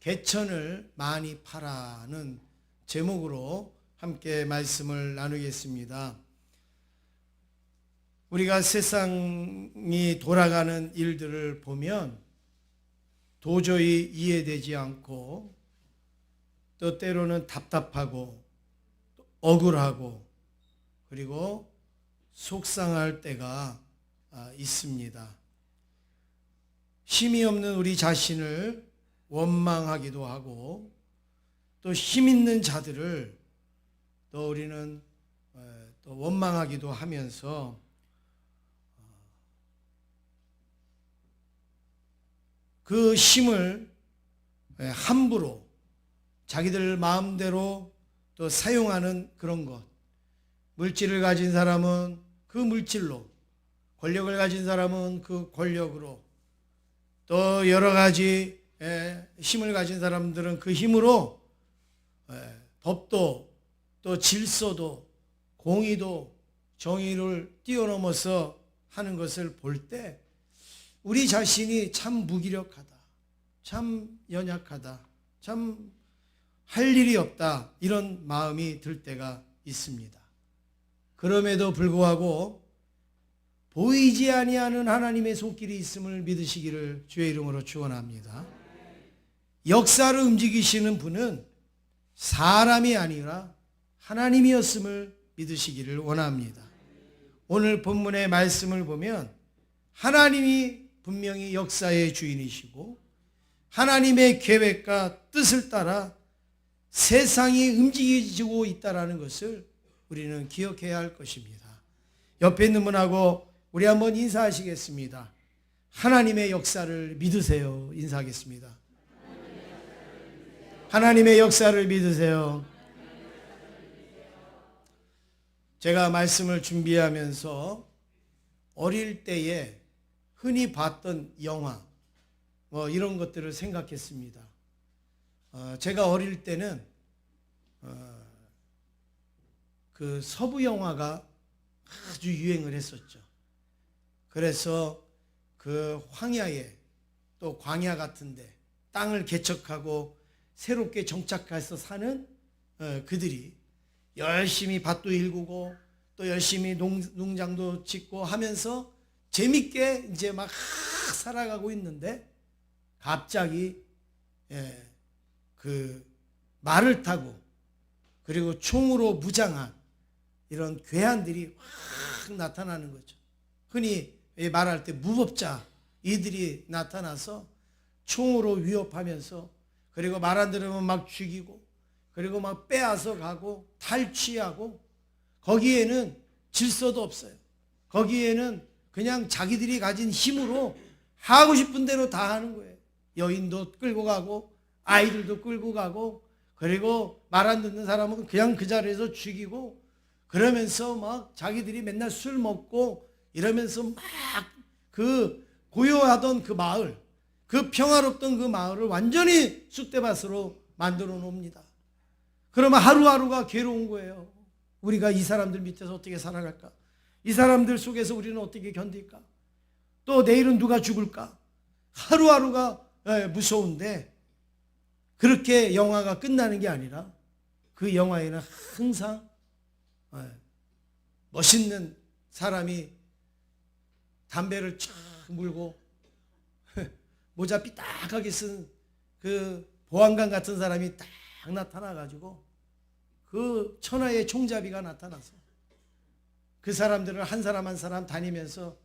개천을 많이 파라는 제목으로 함께 말씀을 나누겠습니다. 우리가 세상이 돌아가는 일들을 보면 도저히 이해되지 않고 또 때로는 답답하고 억울하고 그리고 속상할 때가 있습니다. 힘이 없는 우리 자신을 원망하기도 하고 또 힘 있는 자들을 또 우리는 또 원망하기도 하면서 그 힘을 함부로 자기들 마음대로 또 사용하는 그런 것. 물질을 가진 사람은 그 물질로, 권력을 가진 사람은 그 권력으로, 또 여러 가지 힘을 가진 사람들은 그 힘으로 법도 또 질서도 공의도 정의를 뛰어넘어서 하는 것을 볼 때 우리 자신이 참 무기력하다, 참 연약하다, 참 할 일이 없다 이런 마음이 들 때가 있습니다. 그럼에도 불구하고 보이지 아니하는 하나님의 손길이 있음을 믿으시기를 주의 이름으로 축원합니다. 역사를 움직이시는 분은 사람이 아니라 하나님이었음을 믿으시기를 원합니다. 오늘 본문의 말씀을 보면 하나님이 분명히 역사의 주인이시고 하나님의 계획과 뜻을 따라 세상이 움직이고 있다는 것을 우리는 기억해야 할 것입니다. 옆에 있는 분하고 우리 한번 인사하시겠습니다. 하나님의 역사를 믿으세요. 인사하겠습니다. 하나님의 역사를 믿으세요. 제가 말씀을 준비하면서 어릴 때에 흔히 봤던 영화 이런 것들을 생각했습니다. 제가 어릴 때는 그 서부 영화가 아주 유행을 했었죠. 그래서 그 황야에 또 광야 같은데 땅을 개척하고 새롭게 정착해서 사는 그들이 열심히 밭도 일구고 또 열심히 농장도 짓고 하면서 재밌게 이제 막 살아가고 있는데 갑자기 그 말을 타고 그리고 총으로 무장한 이런 괴한들이 확 나타나는 거죠. 흔히 말할 때 무법자 이들이 나타나서 총으로 위협하면서 그리고 말 안 들으면 막 죽이고 그리고 막 빼앗아 가고 탈취하고 거기에는 질서도 없어요. 거기에는 그냥 자기들이 가진 힘으로 하고 싶은 대로 다 하는 거예요. 여인도 끌고 가고 아이들도 끌고 가고 그리고 말 안 듣는 사람은 그냥 그 자리에서 죽이고 그러면서 막 자기들이 맨날 술 먹고 이러면서 막 그 고요하던 그 마을 그 평화롭던 그 마을을 완전히 쑥대밭으로 만들어 놓습니다. 그러면 하루하루가 괴로운 거예요. 우리가 이 사람들 밑에서 어떻게 살아갈까? 이 사람들 속에서 우리는 어떻게 견딜까? 또 내일은 누가 죽을까? 하루하루가 무서운데 그렇게 영화가 끝나는 게 아니라 그 영화에는 항상 멋있는 사람이 담배를 쫙 물고 모자 삐딱하게 쓴 그 보안관 같은 사람이 딱 나타나가지고 그 천하의 총잡이가 나타나서 그 사람들을 한 사람 한 사람 다니면서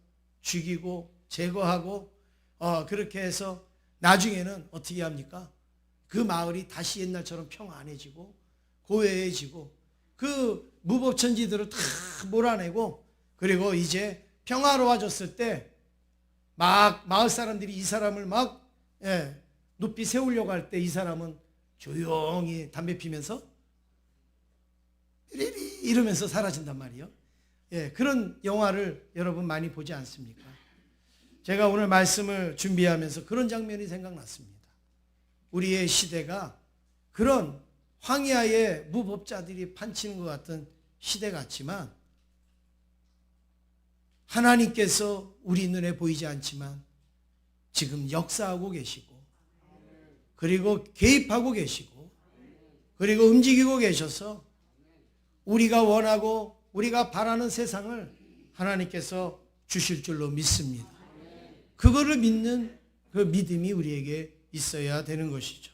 죽이고 제거하고 그렇게 해서 나중에는 어떻게 합니까? 그 마을이 다시 옛날처럼 평안해지고 고요해지고 그 무법천지들을 다 몰아내고 그리고 이제 평화로워졌을 때 막 마을 사람들이 이 사람을 막 높이 세우려고 할 때 이 사람은 조용히 담배 피면서 이러면서 사라진단 말이에요. 그런 영화를 여러분 많이 보지 않습니까? 제가 오늘 말씀을 준비하면서 그런 장면이 생각났습니다. 우리의 시대가 그런 황야의 무법자들이 판치는 것 같은 시대 같지만 하나님께서 우리 눈에 보이지 않지만 지금 역사하고 계시고 그리고 개입하고 계시고 그리고 움직이고 계셔서 우리가 원하고 우리가 바라는 세상을 하나님께서 주실 줄로 믿습니다. 그거를 믿는 그 믿음이 우리에게 있어야 되는 것이죠.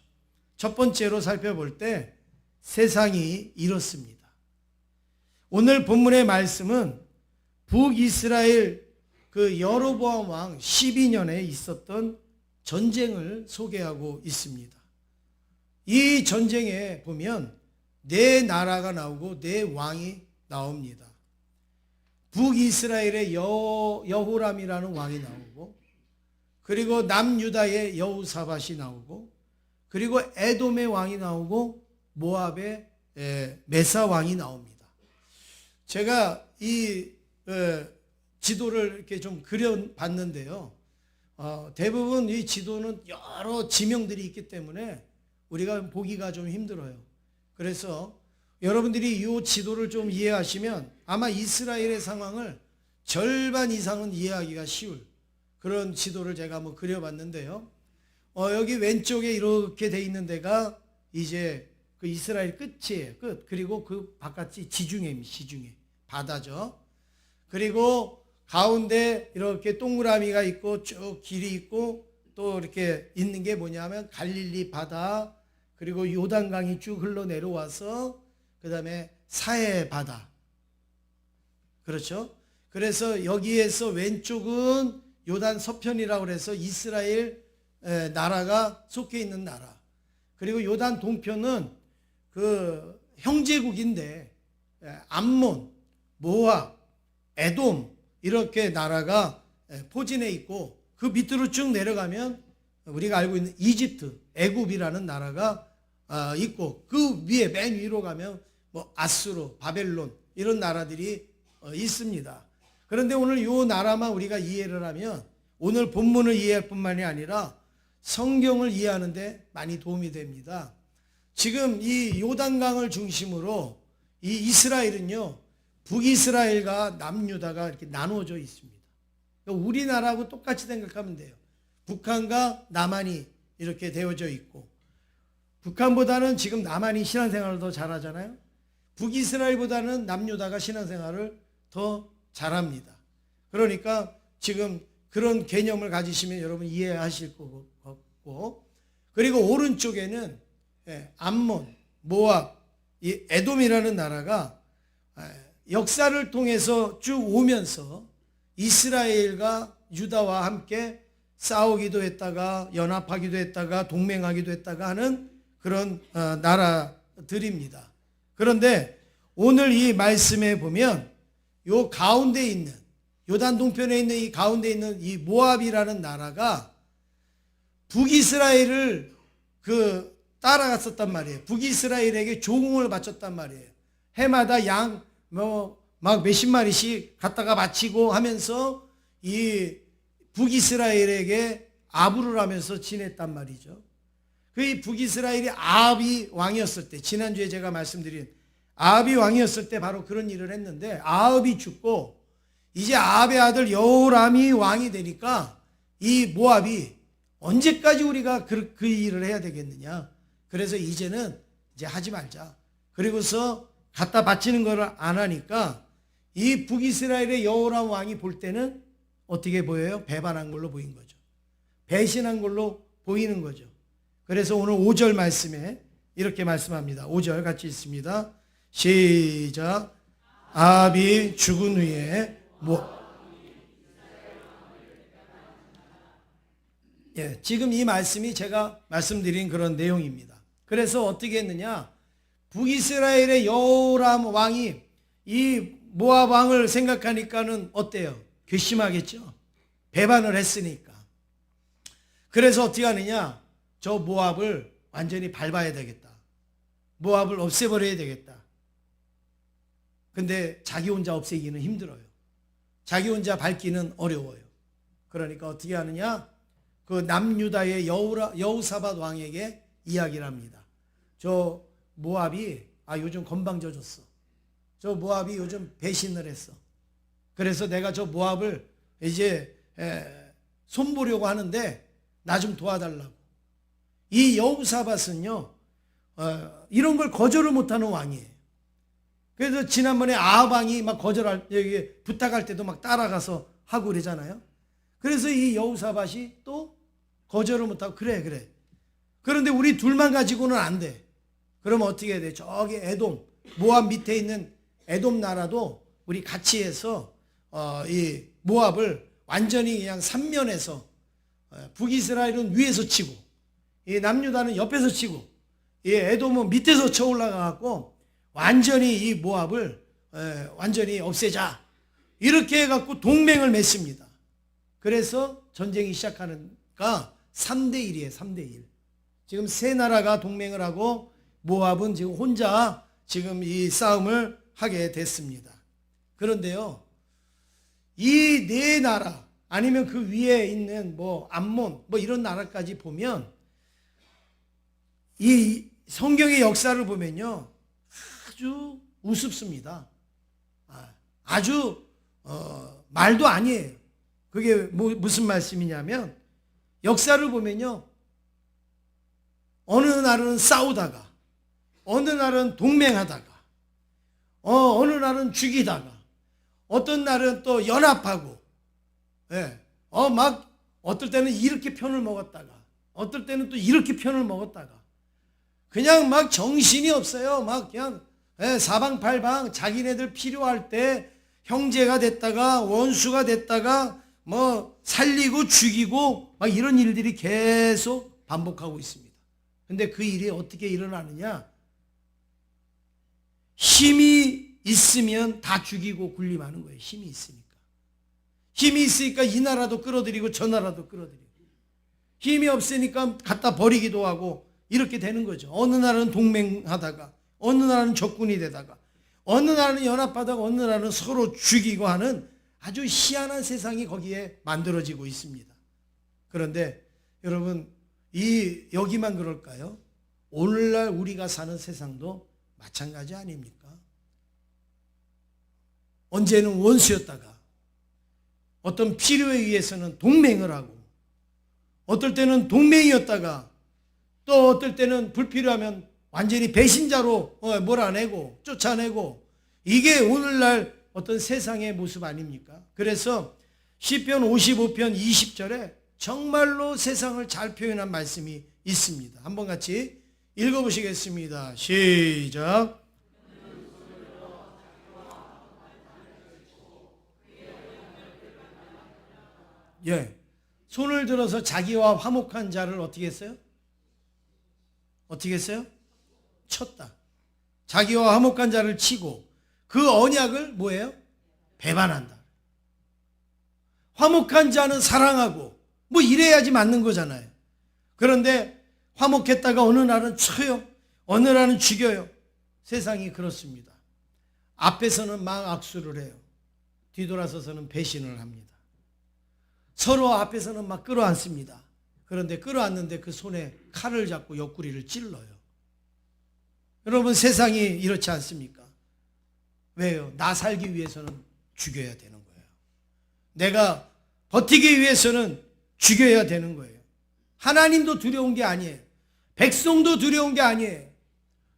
첫 번째로 살펴볼 때 세상이 이렇습니다. 오늘 본문의 말씀은 북이스라엘 그 여로보암 왕 12년에 있었던 전쟁을 소개하고 있습니다. 이 전쟁에 보면 네 나라가 나오고 네 왕이 나옵니다. 북이스라엘의 여호람이라는 왕이 나오고 그리고 남유다의 여호사밧이 나오고 그리고 에돔의 왕이 나오고 모압의 메사 왕이 나옵니다. 제가 이 지도를 이렇게 좀 그려봤는데요. 대부분 이 지도는 여러 지명들이 있기 때문에 우리가 보기가 좀 힘들어요. 그래서 여러분들이 이 지도를 좀 이해하시면 아마 이스라엘의 상황을 절반 이상은 이해하기가 쉬울 그런 지도를 제가 한번 그려봤는데요. 여기 왼쪽에 이렇게 돼 있는 데가 이제 그 이스라엘 끝이에요. 끝. 그리고 그 바깥이 지중해입니다. 지중해. 바다죠. 그리고 가운데 이렇게 동그라미가 있고 쭉 길이 있고 또 이렇게 있는 게 뭐냐면 갈릴리 바다 그리고 요단강이 쭉 흘러 내려와서 그 다음에 사해 바다. 그렇죠? 그래서 여기에서 왼쪽은 요단 서편이라고 그래서 이스라엘 나라가 속해 있는 나라. 그리고 요단 동편은 그 형제국인데 암몬, 모압, 에돔 이렇게 나라가 포진해 있고 그 밑으로 쭉 내려가면 우리가 알고 있는 이집트, 애굽이라는 나라가 있고 그 위에 맨 위로 가면 뭐 아수르, 바벨론 이런 나라들이 있습니다. 그런데 오늘 이 나라만 우리가 이해를 하면 오늘 본문을 이해할 뿐만이 아니라 성경을 이해하는데 많이 도움이 됩니다. 지금 이 요단강을 중심으로 이 이스라엘은요 북이스라엘과 남유다가 이렇게 나누어져 있습니다. 그러니까 우리나라하고 똑같이 생각하면 돼요. 북한과 남한이 이렇게 되어져 있고 북한보다는 지금 남한이 신앙생활을 더 잘하잖아요. 북이스라엘보다는 남유다가 신앙생활을 더 잘합니다. 그러니까 지금 그런 개념을 가지시면 여러분 이해하실 것 같고 그리고 오른쪽에는 암몬, 모압, 이 에돔이라는 나라가 역사를 통해서 쭉 오면서 이스라엘과 유다와 함께 싸우기도 했다가 연합하기도 했다가 동맹하기도 했다가 하는 그런 나라들입니다. 그런데 오늘 이 말씀에 보면 요 가운데 있는 요단 동편에 있는 이 가운데 있는 이 모압이라는 나라가 북이스라엘을 따라갔었단 말이에요. 북이스라엘에게 조공을 바쳤단 말이에요. 해마다 양 막 몇십 마리씩 갖다가 바치고 하면서 이 북이스라엘에게 아부를 하면서 지냈단 말이죠. 그 북이스라엘이 아합이 왕이었을 때 지난주에 제가 말씀드린 아합이 왕이었을 때 바로 그런 일을 했는데 아합이 죽고 이제 아합의 아들 여호람이 왕이 되니까 이 모압이 언제까지 우리가 그 일을 해야 되겠느냐. 그래서 이제는 이제 하지 말자. 그리고서 갖다 바치는 걸 안 하니까 이 북이스라엘의 여호람 왕이 볼 때는 어떻게 보여요? 배반한 걸로 보인 거죠. 배신한 걸로 보이는 거죠. 그래서 오늘 5절 말씀에 이렇게 말씀합니다. 5절 같이 읽습니다. 시작. 아합이 죽은 후에 지금 이 말씀이 제가 말씀드린 그런 내용입니다. 그래서 어떻게 했느냐? 북이스라엘의 여호람 왕이 이 모압 왕을 생각하니까는 어때요? 괘씸하겠죠? 배반을 했으니까. 그래서 어떻게 하느냐? 저 모압을 완전히 밟아야 되겠다. 모압을 없애버려야 되겠다. 근데 자기 혼자 없애기는 힘들어요. 자기 혼자 밟기는 어려워요. 그러니까 어떻게 하느냐? 그 남유다의 여호사밧 왕에게 이야기를 합니다. 저 모압이 요즘 건방져졌어. 저 모압이 요즘 배신을 했어. 그래서 내가 저 모압을 이제 손보려고 하는데 나 좀 도와달라고. 이 여호사밧은요 이런 걸 거절을 못하는 왕이에요. 그래서 지난번에 아합 왕이 막 거절할 여기 부탁할 때도 막 따라가서 하고 그러잖아요. 그래서 이 여호사밧이 또 거절을 못하고 그래. 그런데 우리 둘만 가지고는 안 돼. 그러면 어떻게 해야 돼? 저기 에돔 모압 밑에 있는 에돔 나라도 우리 같이 해서 이 모압을 완전히 그냥 삼면에서 북이스라엘은 위에서 치고 이 남유다는 옆에서 치고 이 에돔은 밑에서 쳐 올라가 갖고 완전히 이 모압을 완전히 없애자 이렇게 해갖고 동맹을 맺습니다. 그래서 전쟁이 시작하는가 3대1이에요. 3대1. 지금 세 나라가 동맹을 하고 모압은 지금 혼자 지금 이 싸움을 하게 됐습니다. 그런데요, 이 네 나라 아니면 그 위에 있는 뭐 암몬 뭐 이런 나라까지 보면 이 성경의 역사를 보면요 아주 우습습니다. 아주 말도 아니에요. 그게 무슨 말씀이냐면 역사를 보면요 어느 날은 싸우다가 어느 날은 동맹하다가 어느 날은 죽이다가 어떤 날은 또 연합하고 막 어떨 때는 이렇게 편을 먹었다가 어떨 때는 또 이렇게 편을 먹었다가 그냥 막 정신이 없어요. 막 그냥 사방팔방 자기네들 필요할 때 형제가 됐다가 원수가 됐다가 뭐 살리고 죽이고 막 이런 일들이 계속 반복하고 있습니다. 근데 그 일이 어떻게 일어나느냐? 힘이 있으면 다 죽이고 군림하는 거예요. 힘이 있으니까. 힘이 있으니까 이 나라도 끌어들이고 저 나라도 끌어들이고 힘이 없으니까 갖다 버리기도 하고 이렇게 되는 거죠. 어느 날은 동맹하다가 어느 날은 적군이 되다가 어느 날은 연합하다가 어느 날은 서로 죽이고 하는 아주 희한한 세상이 거기에 만들어지고 있습니다. 그런데 여러분 여기만 그럴까요? 오늘날 우리가 사는 세상도 마찬가지 아닙니까? 언제는 원수였다가 어떤 필요에 의해서는 동맹을 하고 어떨 때는 동맹이었다가 또 어떨 때는 불필요하면 완전히 배신자로 몰아내고 쫓아내고 이게 오늘날 어떤 세상의 모습 아닙니까? 그래서 시편 55편 20절에 정말로 세상을 잘 표현한 말씀이 있습니다. 한번 같이 읽어보시겠습니다. 시작. 손을 들어서 자기와 화목한 자를 어떻게 했어요? 어떻게 했어요? 쳤다. 자기와 화목한 자를 치고 그 언약을 뭐예요? 배반한다. 화목한 자는 사랑하고 뭐 이래야지 맞는 거잖아요. 그런데 화목했다가 어느 날은 쳐요. 어느 날은 죽여요. 세상이 그렇습니다. 앞에서는 막 악수를 해요. 뒤돌아서서는 배신을 합니다. 서로 앞에서는 막 끌어안습니다. 그런데 끌어안는데 그 손에 칼을 잡고 옆구리를 찔러요. 여러분 세상이 이렇지 않습니까? 왜요? 나 살기 위해서는 죽여야 되는 거예요. 내가 버티기 위해서는 죽여야 되는 거예요. 하나님도 두려운 게 아니에요. 백성도 두려운 게 아니에요.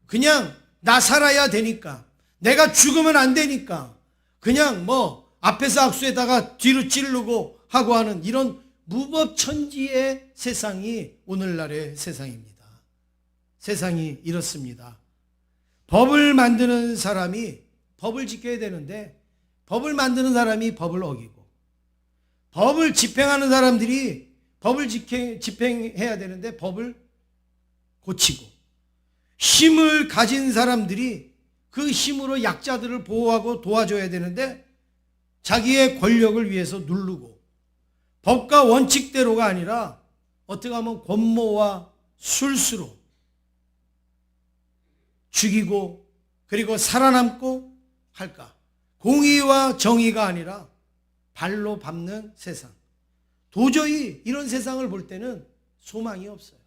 그냥 나 살아야 되니까 내가 죽으면 안 되니까 그냥 뭐 앞에서 악수에다가 뒤로 찌르고 하고 하는 이런 무법천지의 세상이 오늘날의 세상입니다. 세상이 이렇습니다. 법을 만드는 사람이 법을 지켜야 되는데 법을 만드는 사람이 법을 어기고 법을 집행하는 사람들이 법을 집행해야 되는데 법을 고치고 힘을 가진 사람들이 그 힘으로 약자들을 보호하고 도와줘야 되는데 자기의 권력을 위해서 누르고 법과 원칙대로가 아니라 어떻게 하면 권모와 술수로 죽이고 그리고 살아남고 할까? 공의와 정의가 아니라 발로 밟는 세상. 도저히 이런 세상을 볼 때는 소망이 없어요.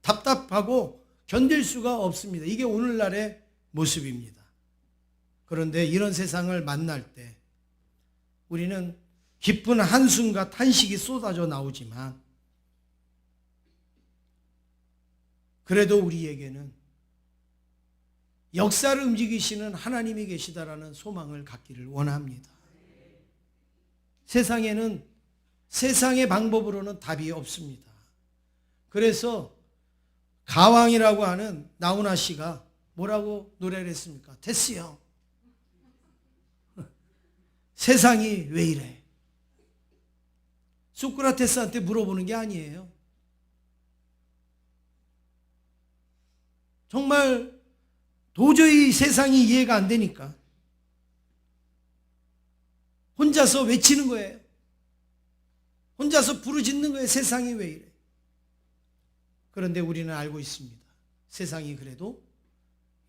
답답하고 견딜 수가 없습니다. 이게 오늘날의 모습입니다. 그런데 이런 세상을 만날 때 우리는 깊은 한숨과 탄식이 쏟아져 나오지만 그래도 우리에게는 역사를 움직이시는 하나님이 계시다라는 소망을 갖기를 원합니다. 세상에는 세상의 방법으로는 답이 없습니다. 그래서 가왕이라고 하는 나훈아 씨가 뭐라고 노래를 했습니까? 됐어요. 세상이 왜 이래? 소크라테스한테 물어보는 게 아니에요. 정말 도저히 세상이 이해가 안 되니까 혼자서 외치는 거예요. 혼자서 부르짖는 거예요. 세상이 왜 이래? 그런데 우리는 알고 있습니다. 세상이 그래도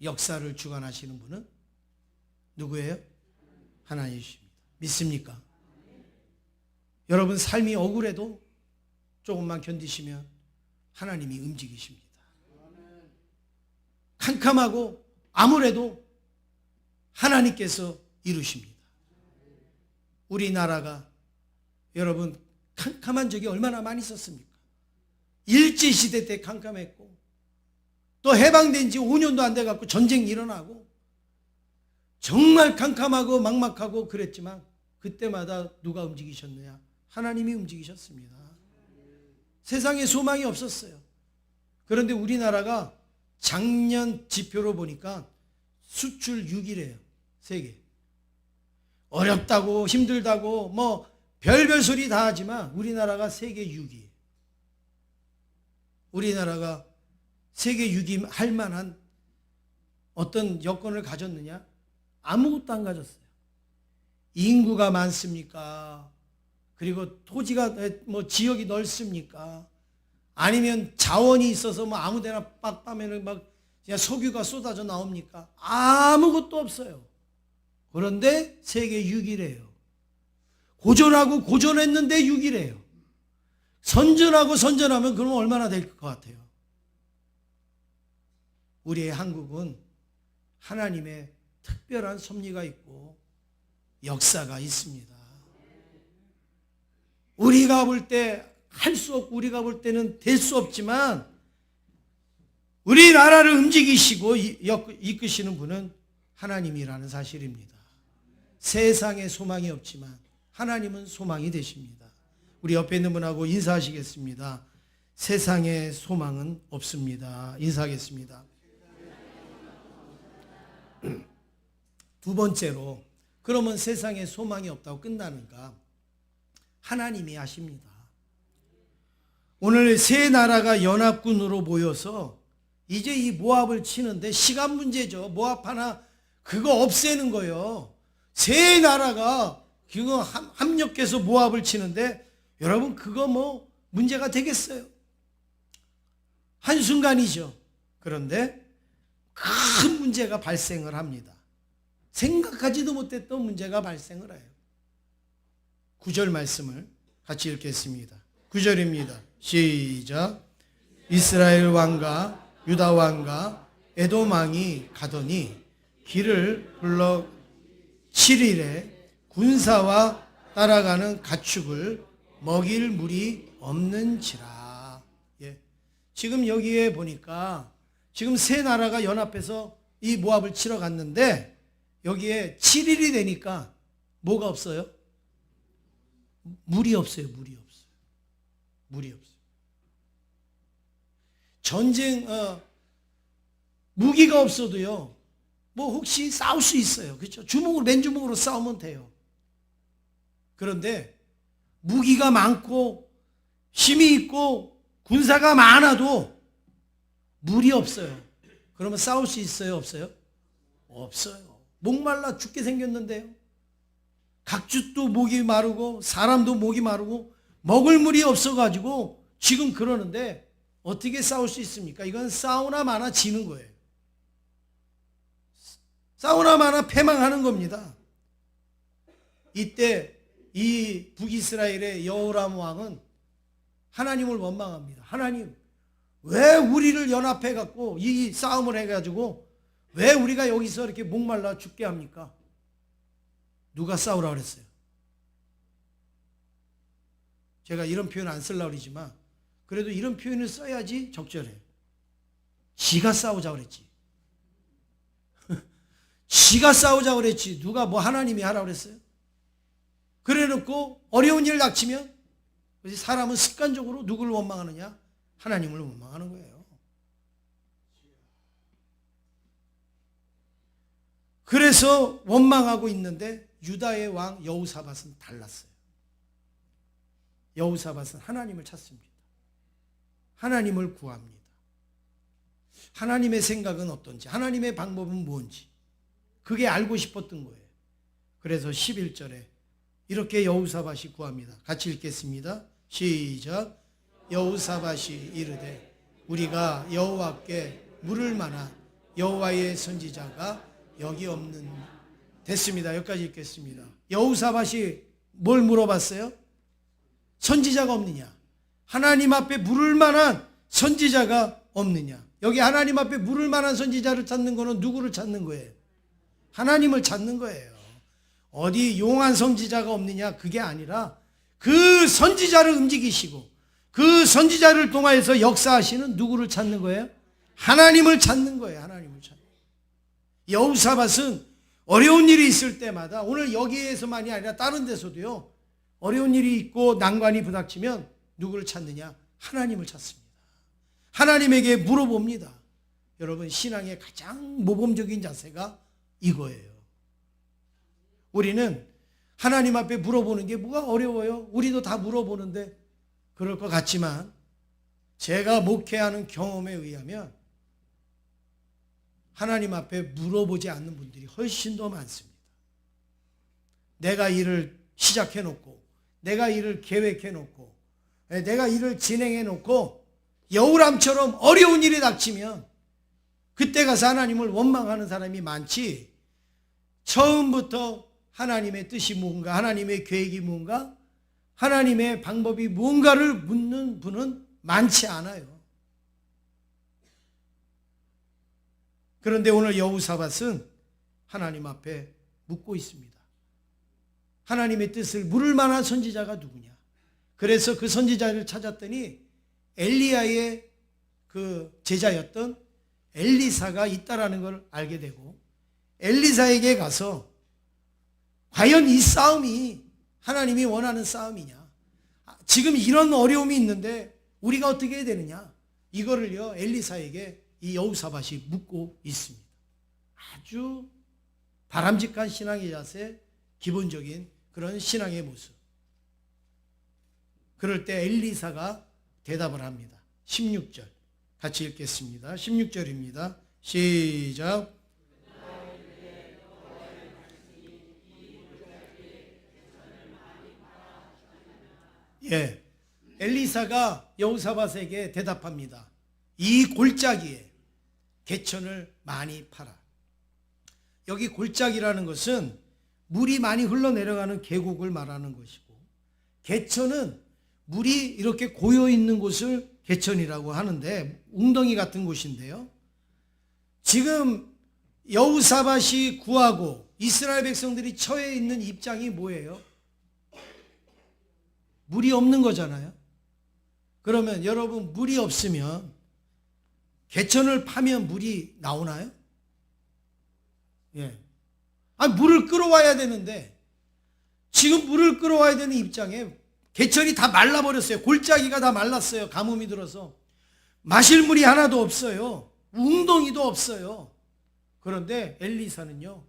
역사를 주관하시는 분은 누구예요? 하나님이십니다. 믿습니까? 여러분 삶이 억울해도 조금만 견디시면 하나님이 움직이십니다. 캄캄하고 암울해도 하나님께서 이루십니다. 우리나라가 여러분 캄캄한 적이 얼마나 많이 있었습니까? 일제시대 때 캄캄했고 또 해방된 지 5년도 안 돼갖고 전쟁이 일어나고 정말 캄캄하고 막막하고 그랬지만 그때마다 누가 움직이셨느냐? 하나님이 움직이셨습니다. 세상에 소망이 없었어요. 그런데 우리나라가 작년 지표로 보니까 수출 6위래요. 세계. 어렵다고 힘들다고 뭐 별별 소리 다 하지만 우리나라가 세계 6위. 우리나라가 세계 6위 할 만한 어떤 여건을 가졌느냐? 아무것도 안 가졌어요. 인구가 많습니까? 그리고 토지가 뭐 지역이 넓습니까? 아니면 자원이 있어서 뭐 아무데나 빡 빠면은 막 그냥 석유가 쏟아져 나옵니까? 아무것도 없어요. 그런데 세계 6위래요. 고전하고 고전했는데 6위래요. 선전하고 선전하면 그럼 얼마나 될 것 같아요? 우리의 한국은 하나님의 특별한 섭리가 있고 역사가 있습니다. 우리가 볼 때 할 수 없고 우리가 볼 때는 될 수 없지만 우리나라를 움직이시고 이끄시는 분은 하나님이라는 사실입니다. 세상에 소망이 없지만 하나님은 소망이 되십니다. 우리 옆에 있는 분하고 인사하시겠습니다. 세상에 소망은 없습니다. 인사하겠습니다. 두 번째로 그러면 세상에 소망이 없다고 끝나는가? 하나님이 아십니다. 오늘 세 나라가 연합군으로 모여서 이제 이 모압을 치는데 시간 문제죠. 모압 하나 그거 없애는 거예요. 세 나라가 그거 합력해서 모압을 치는데 여러분 그거 뭐 문제가 되겠어요? 한순간이죠. 그런데 큰 문제가 발생을 합니다. 생각하지도 못했던 문제가 발생을 해요. 9절 말씀을 같이 읽겠습니다. 9절입니다. 시작. 이스라엘 왕과 유다 왕과 에돔 왕이 가더니 길을 불러 7일에 군사와 따라가는 가축을 먹일 물이 없는지라. 예. 지금 여기에 보니까 지금 세 나라가 연합해서 이 모압을 치러 갔는데 여기에 7일이 되니까 뭐가 없어요? 물이 없어요. 물이 없어요. 물이 없어요. 전쟁 무기가 없어도요. 뭐 혹시 싸울 수 있어요. 그렇죠? 주먹으로 맨주먹으로 싸우면 돼요. 그런데 무기가 많고 힘이 있고 군사가 많아도 물이 없어요. 그러면 싸울 수 있어요? 없어요? 없어요. 목말라 죽게 생겼는데요. 각주도 목이 마르고 사람도 목이 마르고 먹을 물이 없어가지고 지금 그러는데 어떻게 싸울 수 있습니까? 이건 싸우나 마나 지는 거예요. 싸우나 마나 패망하는 겁니다. 이때 이 북이스라엘의 여호람 왕은 하나님을 원망합니다. 하나님, 왜 우리를 연합해갖고 이 싸움을 해가지고 왜 우리가 여기서 이렇게 목말라 죽게 합니까? 누가 싸우라 그랬어요? 제가 이런 표현 안 쓰려고 그러지만 그래도 이런 표현을 써야지 적절해요. 지가 싸우자 그랬지. 지가 싸우자 그랬지. 누가 뭐 하나님이 하라 그랬어요? 그래놓고 어려운 일 닥치면 사람은 습관적으로 누구를 원망하느냐? 하나님을 원망하는 거예요. 그래서 원망하고 있는데 유다의 왕 여호사밧은 달랐어요. 여호사밧은 하나님을 찾습니다. 하나님을 구합니다. 하나님의 생각은 어떤지, 하나님의 방법은 뭔지 그게 알고 싶었던 거예요. 그래서 11절에 이렇게 여호사밧이 구합니다. 같이 읽겠습니다. 시작. 여호사밧이 이르되 우리가 여호와께 물을 만한 여호와의 선지자가 여기 없는. 됐습니다. 여기까지 읽겠습니다. 여호사밧이 뭘 물어봤어요? 선지자가 없느냐? 하나님 앞에 물을 만한 선지자가 없느냐? 여기 하나님 앞에 물을 만한 선지자를 찾는 거는 누구를 찾는 거예요? 하나님을 찾는 거예요. 어디 용한 선지자가 없느냐? 그게 아니라 그 선지자를 움직이시고 그 선지자를 통하여서 역사하시는 누구를 찾는 거예요? 하나님을 찾는 거예요. 하나님을 찾는 거예요. 여호사밧은 어려운 일이 있을 때마다, 오늘 여기에서만이 아니라 다른 데서도요, 어려운 일이 있고 난관이 부닥치면 누구를 찾느냐? 하나님을 찾습니다. 하나님에게 물어봅니다. 여러분, 신앙의 가장 모범적인 자세가 이거예요. 우리는 하나님 앞에 물어보는 게 뭐가 어려워요? 우리도 다 물어보는데 그럴 것 같지만 제가 목회하는 경험에 의하면 하나님 앞에 물어보지 않는 분들이 훨씬 더 많습니다. 내가 일을 시작해 놓고, 내가 일을 계획해 놓고, 내가 일을 진행해 놓고 여우람처럼 어려운 일이 닥치면 그때 가서 하나님을 원망하는 사람이 많지, 처음부터 하나님의 뜻이 무언가, 하나님의 계획이 무언가, 하나님의 방법이 무언가를 묻는 분은 많지 않아요. 그런데 오늘 여호사밧은 하나님 앞에 묻고 있습니다. 하나님의 뜻을 물을 만한 선지자가 누구냐? 그래서 그 선지자를 찾았더니 엘리야의 그 제자였던 엘리사가 있다라는 걸 알게 되고, 엘리사에게 가서 과연 이 싸움이 하나님이 원하는 싸움이냐? 지금 이런 어려움이 있는데 우리가 어떻게 해야 되느냐? 이거를요, 엘리사에게 이 여호사밧이 묻고 있습니다. 아주 바람직한 신앙의 자세, 기본적인 그런 신앙의 모습. 그럴 때 엘리사가 대답을 합니다. 16절 같이 읽겠습니다. 16절입니다. 시작. 예, 엘리사가 여호사밧에게 대답합니다. 이 골짜기에 개천을 많이 팔아. 여기 골짜기라는 것은 물이 많이 흘러내려가는 계곡을 말하는 것이고, 개천은 물이 이렇게 고여 있는 곳을 개천이라고 하는데, 웅덩이 같은 곳인데요. 지금 여호사밧이 구하고 이스라엘 백성들이 처해 있는 입장이 뭐예요? 물이 없는 거잖아요. 그러면 여러분, 물이 없으면 개천을 파면 물이 나오나요? 예. 물을 끌어와야 되는데 지금 물을 끌어와야 되는 입장에 개천이 다 말라버렸어요. 골짜기가 다 말랐어요. 가뭄이 들어서 마실 물이 하나도 없어요. 웅덩이도 없어요. 그런데 엘리사는요,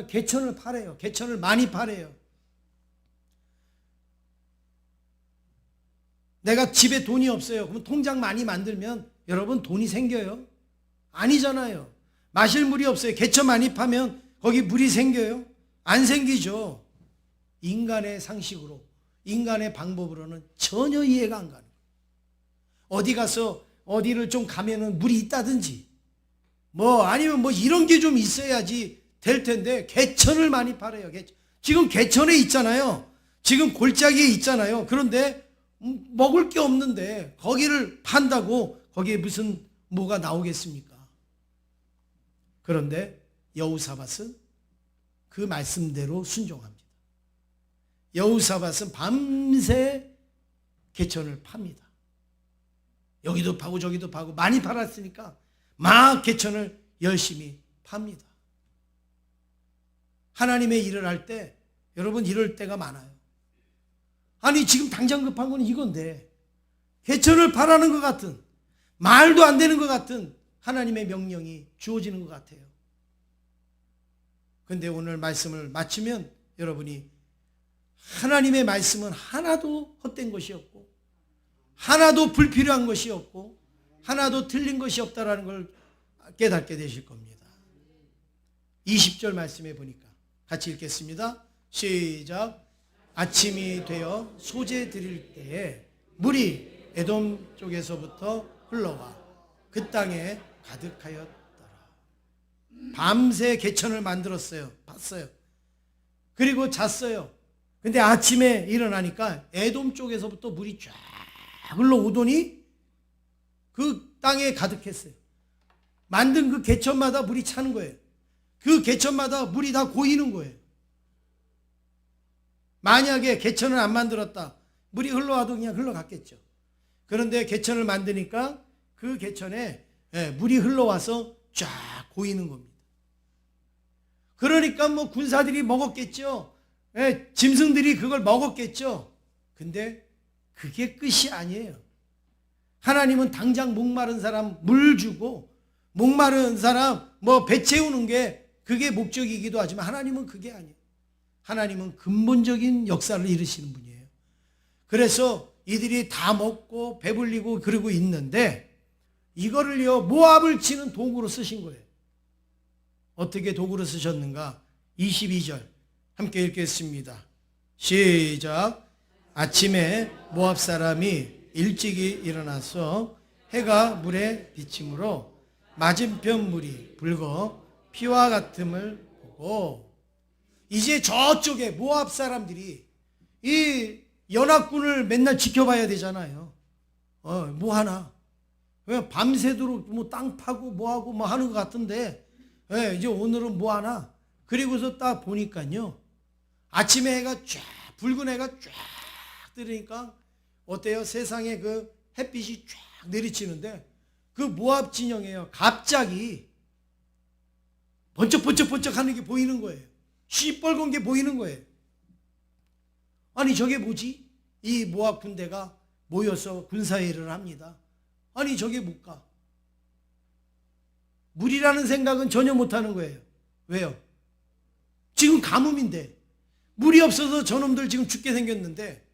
개천을 파래요. 개천을 많이 파래요. 내가 집에 돈이 없어요. 그럼 통장 많이 만들면 여러분 돈이 생겨요? 아니잖아요. 마실 물이 없어요. 개천 많이 파면 거기 물이 생겨요? 안 생기죠. 인간의 상식으로, 인간의 방법으로는 전혀 이해가 안 가는 거예요. 어디 가서 어디를 좀 가면은 물이 있다든지 아니면 이런 게 좀 있어야지 될 텐데 개천을 많이 팔아요. 지금 개천에 있잖아요. 지금 골짜기에 있잖아요. 그런데 먹을 게 없는데 거기를 판다고 거기에 무슨 뭐가 나오겠습니까? 그런데 여호사밧은 그 말씀대로 순종합니다. 여호사밧은 밤새 개천을 팝니다. 여기도 파고 저기도 파고, 많이 팔았으니까 막 개천을 열심히 팝니다. 하나님의 일을 할 때 여러분 이럴 때가 많아요. 아니 지금 당장 급한 건 이건데 개천을 파라는 것 같은, 말도 안 되는 것 같은 하나님의 명령이 주어지는 것 같아요. 그런데 오늘 말씀을 마치면 여러분이 하나님의 말씀은 하나도 헛된 것이 없고 하나도 불필요한 것이 없고 하나도 틀린 것이 없다라는 걸 깨닫게 되실 겁니다. 20절 말씀해 보니까 같이 읽겠습니다. 시작. 아침이 되어 소재 드릴 때에 물이 에돔 쪽에서부터 흘러와 그 땅에 가득하였더라. 밤새 개천을 만들었어요. 봤어요. 그리고 잤어요. 근데 아침에 일어나니까 에돔 쪽에서부터 물이 쫙 흘러오더니 그 땅에 가득했어요. 만든 그 개천마다 물이 차는 거예요. 그 개천마다 물이 다 고이는 거예요. 만약에 개천을 안 만들었다, 물이 흘러와도 그냥 흘러갔겠죠. 그런데 개천을 만드니까 그 개천에 물이 흘러와서 쫙 고이는 겁니다. 그러니까 뭐 군사들이 먹었겠죠. 짐승들이 그걸 먹었겠죠. 근데 그게 끝이 아니에요. 하나님은 당장 목마른 사람 물 주고 목마른 사람 뭐 배 채우는 게 그게 목적이기도 하지만 하나님은 그게 아니에요. 하나님은 근본적인 역사를 이루시는 분이에요. 그래서 이들이 다 먹고 배불리고 그러고 있는데 이거를요 모압을 치는 도구로 쓰신 거예요. 어떻게 도구로 쓰셨는가? 22절 함께 읽겠습니다. 시작. 아침에 모압 사람이 일찍이 일어나서 해가 물에 비침으로 맞은편 물이 붉어 피와 같음을 보고, 이제 저쪽에 모압 사람들이 이 연합군을 맨날 지켜봐야 되잖아요. 뭐 하나? 밤새도록 뭐 땅 파고 뭐 하고 뭐 하는 것 같은데, 이제 오늘은 뭐 하나? 그리고서 딱 보니까요, 아침에 해가 쫙, 붉은 해가 쫙 뜨니까 어때요? 세상에 그 햇빛이 쫙 내리치는데 그 모압 진영에요, 갑자기 번쩍번쩍번쩍 하는 게 보이는 거예요. 시뻘건 게 보이는 거예요. 아니 저게 뭐지? 이 모압 군대가 모여서 군사회의를 합니다. 아니 저게 뭘까? 물이라는 생각은 전혀 못하는 거예요. 왜요? 지금 가뭄인데 물이 없어서 저놈들 지금 죽게 생겼는데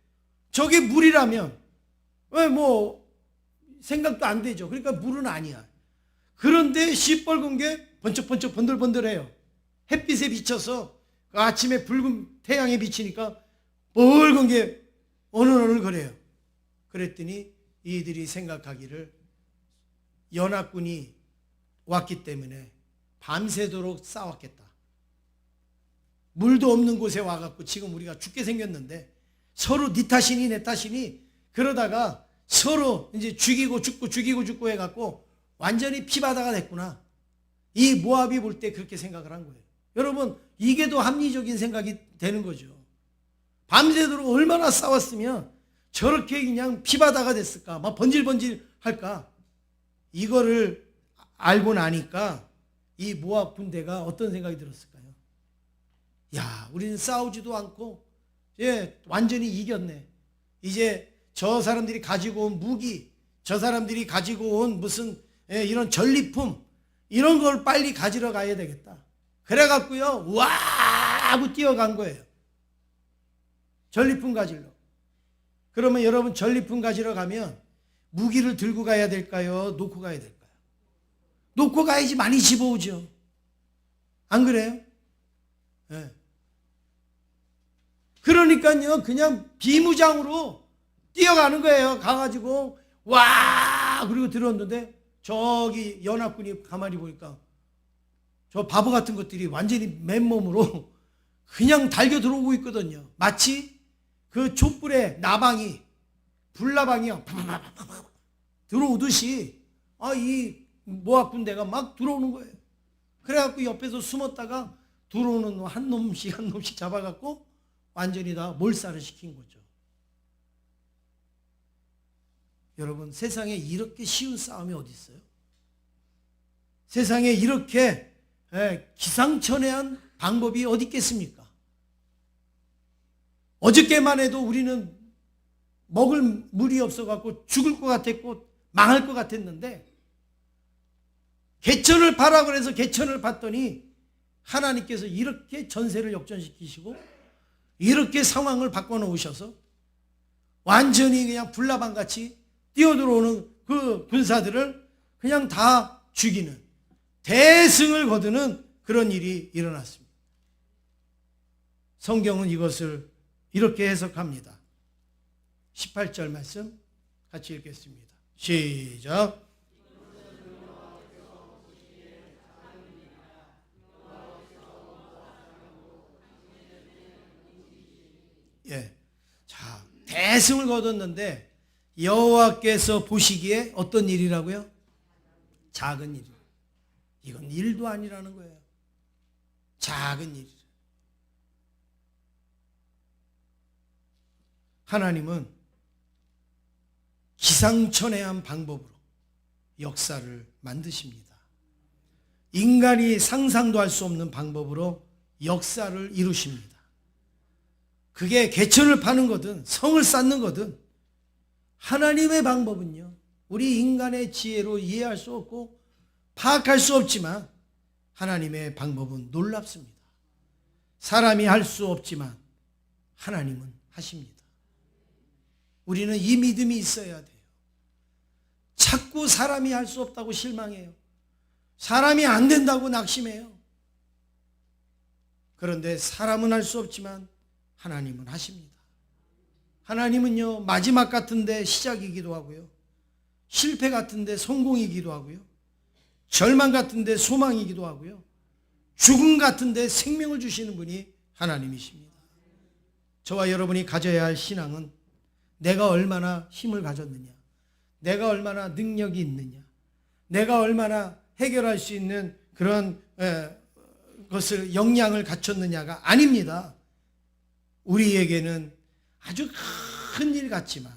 저게 물이라면 왜 뭐 생각도 안 되죠. 그러니까 물은 아니야. 그런데 시뻘건 게 번쩍번쩍 번들번들해요. 햇빛에 비쳐서 그 아침에 붉은 태양에 비치니까 붉은 게 어느거려요. 그랬더니 이들이 생각하기를 연합군이 왔기 때문에 밤새도록 싸웠겠다. 물도 없는 곳에 와갖고 지금 우리가 죽게 생겼는데 서로 네 탓이니 내 탓이니 그러다가 서로 이제 죽이고 죽고 해갖고 완전히 피바다가 됐구나. 이 모압이 볼 때 그렇게 생각을 한 거예요. 여러분 이게 더 합리적인 생각이 되는 거죠. 밤새도록 얼마나 싸웠으면 저렇게 그냥 피바다가 됐을까? 막 번질번질 할까? 이거를 알고 나니까 이 모압 군대가 어떤 생각이 들었을까요? 야, 우리는 싸우지도 않고 완전히 이겼네. 이제 저 사람들이 가지고 온 무기, 저 사람들이 가지고 온 무슨 이런 전리품 이런 걸 빨리 가지러 가야 되겠다. 그래갖고요 와 하고 뛰어간 거예요. 전리품 가지러. 그러면 여러분 전리품 가지러 가면 무기를 들고 가야 될까요? 놓고 가야 될까요? 놓고 가야지 많이 집어오죠. 안 그래요? 네. 그러니까요 그냥 비무장으로 뛰어가는 거예요. 가가지고 와 그리고 들었는데 저기 연합군이 가만히 보니까 저 바보 같은 것들이 완전히 맨몸으로 그냥 달겨 들어오고 있거든요. 마치 그 촛불에 나방이 불나방이요 들어오듯이 이 모압 군대가 막 들어오는 거예요. 그래갖고 옆에서 숨었다가 들어오는 한 놈씩 잡아갖고 완전히 다 몰살을 시킨 거죠. 여러분 세상에 이렇게 쉬운 싸움이 어디 있어요? 세상에 이렇게 기상천외한 방법이 어디 있겠습니까? 어저께만 해도 우리는 먹을 물이 없어갖고 죽을 것 같았고 망할 것 같았는데, 개천을 파라고 해서 개천을 봤더니 하나님께서 이렇게 전세를 역전시키시고 이렇게 상황을 바꿔놓으셔서 완전히 그냥 불나방같이 뛰어들어오는 그 군사들을 그냥 다 죽이는, 대승을 거두는 그런 일이 일어났습니다. 성경은 이것을 이렇게 해석합니다. 18절 말씀 같이 읽겠습니다. 시작. 예. 자, 대승을 거뒀는데 여호와께서 보시기에 어떤 일이라고요? 작은 일. 이건 일도 아니라는 거예요. 작은 일. 하나님은 기상천외한 방법으로 역사를 만드십니다. 인간이 상상도 할 수 없는 방법으로 역사를 이루십니다. 그게 개천을 파는 거든 성을 쌓는 거든, 하나님의 방법은요, 우리 인간의 지혜로 이해할 수 없고 파악할 수 없지만 하나님의 방법은 놀랍습니다. 사람이 할 수 없지만 하나님은 하십니다. 우리는 이 믿음이 있어야 돼요. 자꾸 사람이 할 수 없다고 실망해요. 사람이 안 된다고 낙심해요. 그런데 사람은 할 수 없지만 하나님은 하십니다. 하나님은요, 마지막 같은데 시작이기도 하고요, 실패 같은데 성공이기도 하고요, 절망 같은데 소망이기도 하고요, 죽음 같은데 생명을 주시는 분이 하나님이십니다. 저와 여러분이 가져야 할 신앙은 내가 얼마나 힘을 가졌느냐, 내가 얼마나 능력이 있느냐, 내가 얼마나 해결할 수 있는 그런 것을 역량을 갖췄느냐가 아닙니다. 우리에게는 아주 큰 일 같지만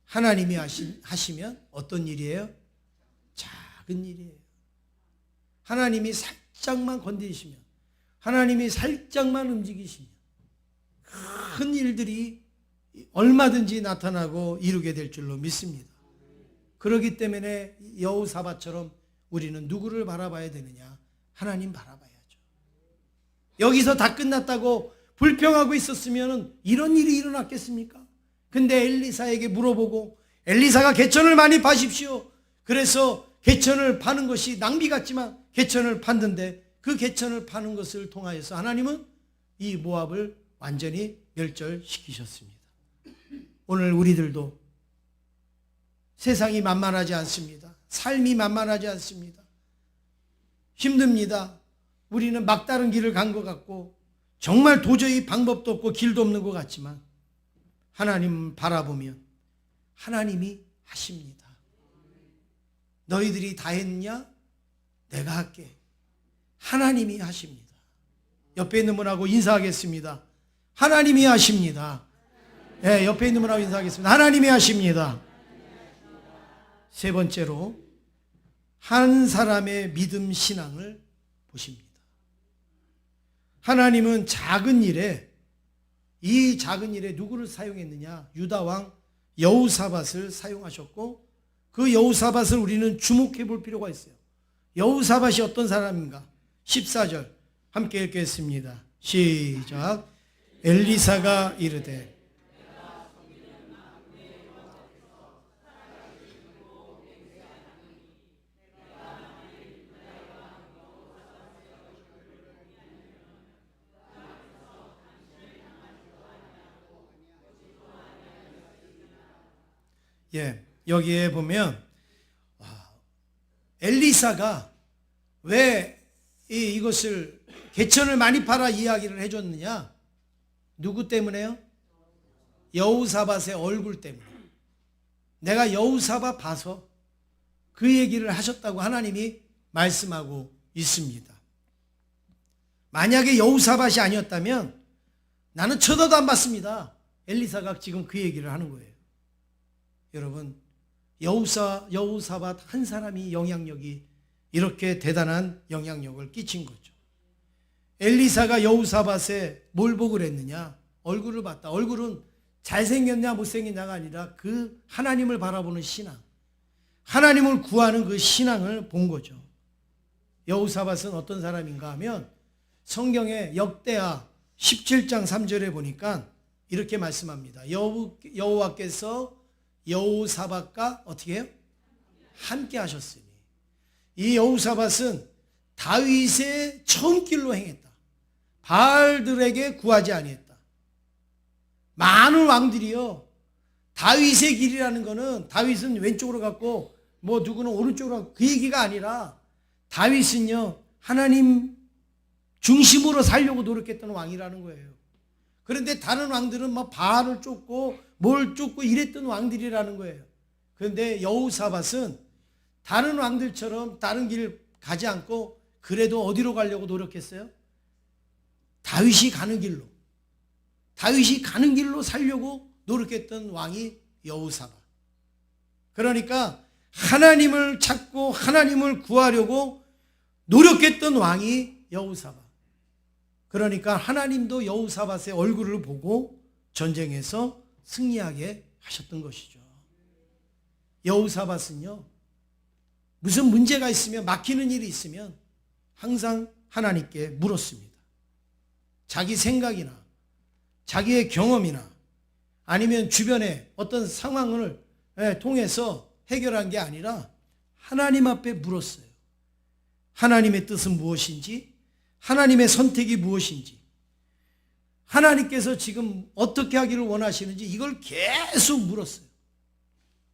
하나님이 하시면 어떤 일이에요? 작은 일이에요. 하나님이 살짝만 건드리시면, 하나님이 살짝만 움직이시면 큰 일들이 얼마든지 나타나고 이루게 될 줄로 믿습니다. 그렇기 때문에 여호사밧처럼 우리는 누구를 바라봐야 되느냐? 하나님 바라봐야죠. 여기서 다 끝났다고 불평하고 있었으면 이런 일이 일어났겠습니까? 근데 엘리사에게 물어보고, 엘리사가 개천을 많이 파십시오. 그래서 개천을 파는 것이 낭비 같지만 개천을 팠는데, 그 개천을 파는 것을 통하여서 하나님은 이 모압을 완전히 멸절시키셨습니다. 오늘 우리들도 세상이 만만하지 않습니다. 삶이 만만하지 않습니다. 힘듭니다. 우리는 막다른 길을 간 것 같고 정말 도저히 방법도 없고 길도 없는 것 같지만 하나님 바라보면 하나님이 하십니다. 너희들이 다 했냐? 내가 할게. 하나님이 하십니다. 옆에 있는 분하고 인사하겠습니다. 하나님이 하십니다. 네, 옆에 있는 분하고 인사하겠습니다. 하나님이 하십니다. 세 번째로, 한 사람의 믿음 신앙을 보십니다. 하나님은 작은 일에, 이 작은 일에 누구를 사용했느냐? 유다왕 여호사밧을 사용하셨고, 그 여호사밧을 우리는 주목해 볼 필요가 있어요. 여호사밧이 어떤 사람인가? 14절 함께 읽겠습니다. 시작. 엘리사가 이르되, 예, 여기에 보면 엘리사가 왜 이것을 개천을 많이 팔아 이야기를 해줬느냐? 누구 때문에요? 여호사밧의 얼굴 때문에. 내가 여호사밧 봐서 그 얘기를 하셨다고 하나님이 말씀하고 있습니다. 만약에 여호사밧이 아니었다면 나는 쳐다도 안 봤습니다. 엘리사가 지금 그 얘기를 하는 거예요. 여러분, 여호사밧 한 사람이 영향력이 이렇게 대단한 영향력을 끼친 거죠. 엘리사가 여호사밧에 뭘 보고 그랬느냐? 얼굴을 봤다. 얼굴은 잘생겼냐 못생겼냐가 아니라 그 하나님을 바라보는 신앙, 하나님을 구하는 그 신앙을 본 거죠. 여호사밧은 어떤 사람인가 하면 성경의 역대하 17장 3절에 보니까 이렇게 말씀합니다. 여호와께서 여호사밧과 어떻게 해요? 함께 하셨으니. 이 여호사밧은 다윗의 처음 길로 행했다. 바알들에게 구하지 아니했다. 많은 왕들이요, 다윗의 길이라는 거는 다윗은 왼쪽으로 갔고 뭐 누구는 오른쪽으로 갔고 그 얘기가 아니라 다윗은요 하나님 중심으로 살려고 노력했던 왕이라는 거예요. 그런데 다른 왕들은 막 바알을 쫓고 뭘 쫓고 이랬던 왕들이라는 거예요. 그런데 여호사밧은 다른 왕들처럼 다른 길 가지 않고 그래도 어디로 가려고 노력했어요? 다윗이 가는 길로, 다윗이 가는 길로 살려고 노력했던 왕이 여호사밧. 그러니까 하나님을 찾고 하나님을 구하려고 노력했던 왕이 여호사밧. 그러니까 하나님도 여호사밧의 얼굴을 보고 전쟁에서 승리하게 하셨던 것이죠. 여호사밧은요, 무슨 문제가 있으면, 막히는 일이 있으면 항상 하나님께 물었습니다. 자기 생각이나 자기의 경험이나 아니면 주변의 어떤 상황을 통해서 해결한 게 아니라 하나님 앞에 물었어요. 하나님의 뜻은 무엇인지, 하나님의 선택이 무엇인지, 하나님께서 지금 어떻게 하기를 원하시는지 이걸 계속 물었어요.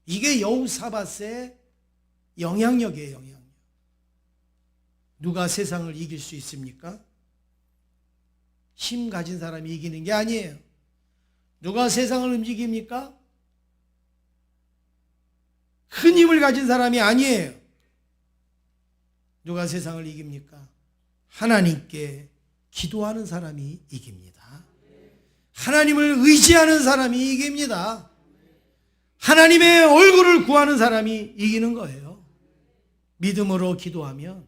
이게 여호사밧의 영향력이에요, 영향력. 누가 세상을 이길 수 있습니까? 힘 가진 사람이 이기는 게 아니에요. 누가 세상을 움직입니까? 큰 힘을 가진 사람이 아니에요. 누가 세상을 이깁니까? 하나님께 기도하는 사람이 이깁니다. 하나님을 의지하는 사람이 이깁니다. 하나님의 얼굴을 구하는 사람이 이기는 거예요. 믿음으로 기도하면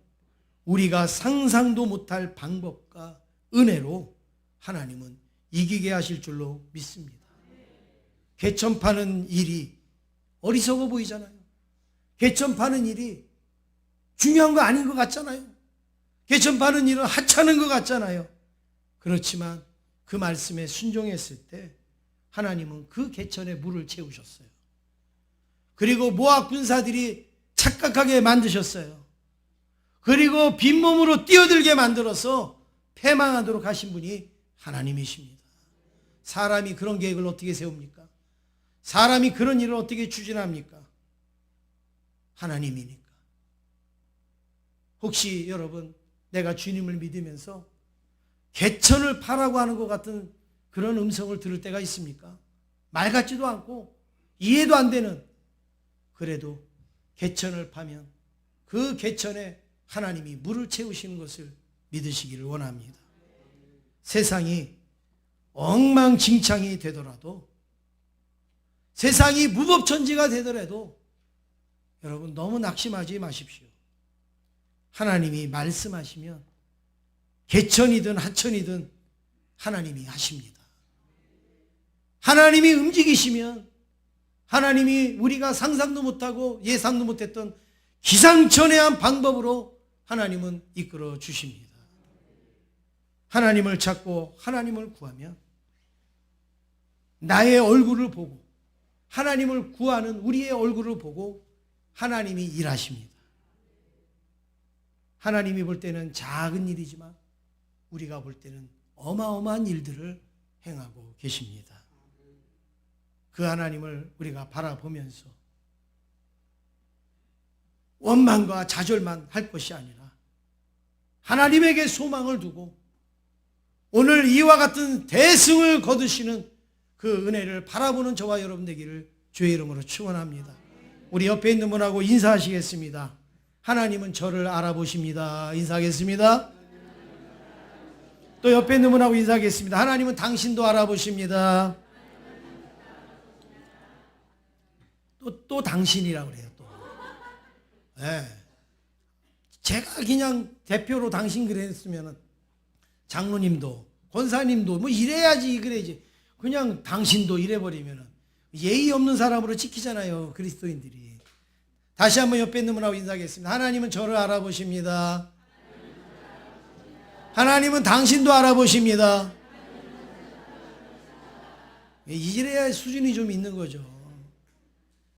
우리가 상상도 못할 방법과 은혜로 하나님은 이기게 하실 줄로 믿습니다. 개천 파는 일이 어리석어 보이잖아요. 개천 파는 일이 중요한 거 아닌 것 같잖아요. 개천 파는 일은 하찮은 것 같잖아요. 그렇지만 그 말씀에 순종했을 때 하나님은 그 개천에 물을 채우셨어요. 그리고 모압 군사들이 착각하게 만드셨어요. 그리고 빈몸으로 뛰어들게 만들어서 패망하도록 하신 분이 하나님이십니다. 사람이 그런 계획을 어떻게 세웁니까? 사람이 그런 일을 어떻게 추진합니까? 하나님이니까. 혹시 여러분, 내가 주님을 믿으면서 개천을 파라고 하는 것 같은 그런 음성을 들을 때가 있습니까? 말 같지도 않고 이해도 안 되는, 그래도 개천을 파면 그 개천에 하나님이 물을 채우시는 것을 믿으시기를 원합니다. 세상이 엉망진창이 되더라도, 세상이 무법천지가 되더라도 여러분 너무 낙심하지 마십시오. 하나님이 말씀하시면 개천이든 하천이든 하나님이 하십니다. 하나님이 움직이시면 하나님이 우리가 상상도 못하고 예상도 못했던 기상천외한 방법으로 하나님은 이끌어 주십니다. 하나님을 찾고 하나님을 구하면 나의 얼굴을 보고, 하나님을 구하는 우리의 얼굴을 보고 하나님이 일하십니다. 하나님이 볼 때는 작은 일이지만 우리가 볼 때는 어마어마한 일들을 행하고 계십니다. 그 하나님을 우리가 바라보면서 원망과 좌절만 할 것이 아니라 하나님에게 소망을 두고 오늘 이와 같은 대승을 거두시는 그 은혜를 바라보는 저와 여러분 되기를 주의 이름으로 축원합니다. 우리 옆에 있는 분하고 인사하시겠습니다. 하나님은 저를 알아보십니다. 인사하겠습니다. 또 옆에 있는 분하고 인사하겠습니다. 하나님은 당신도 알아보십니다. 또 당신이라고 그래요. 또. 네. 제가 그냥 대표로 당신 그랬으면은 장로님도 권사님도 뭐 이래야지 그래야지 그냥 당신도 이래버리면은 예의 없는 사람으로 찍히잖아요. 그리스도인들이. 다시 한번 옆에 있는 분하고 인사하겠습니다. 하나님은 저를 알아보십니다. 하나님은 당신도 알아보십니다. 이래야 수준이 좀 있는 거죠.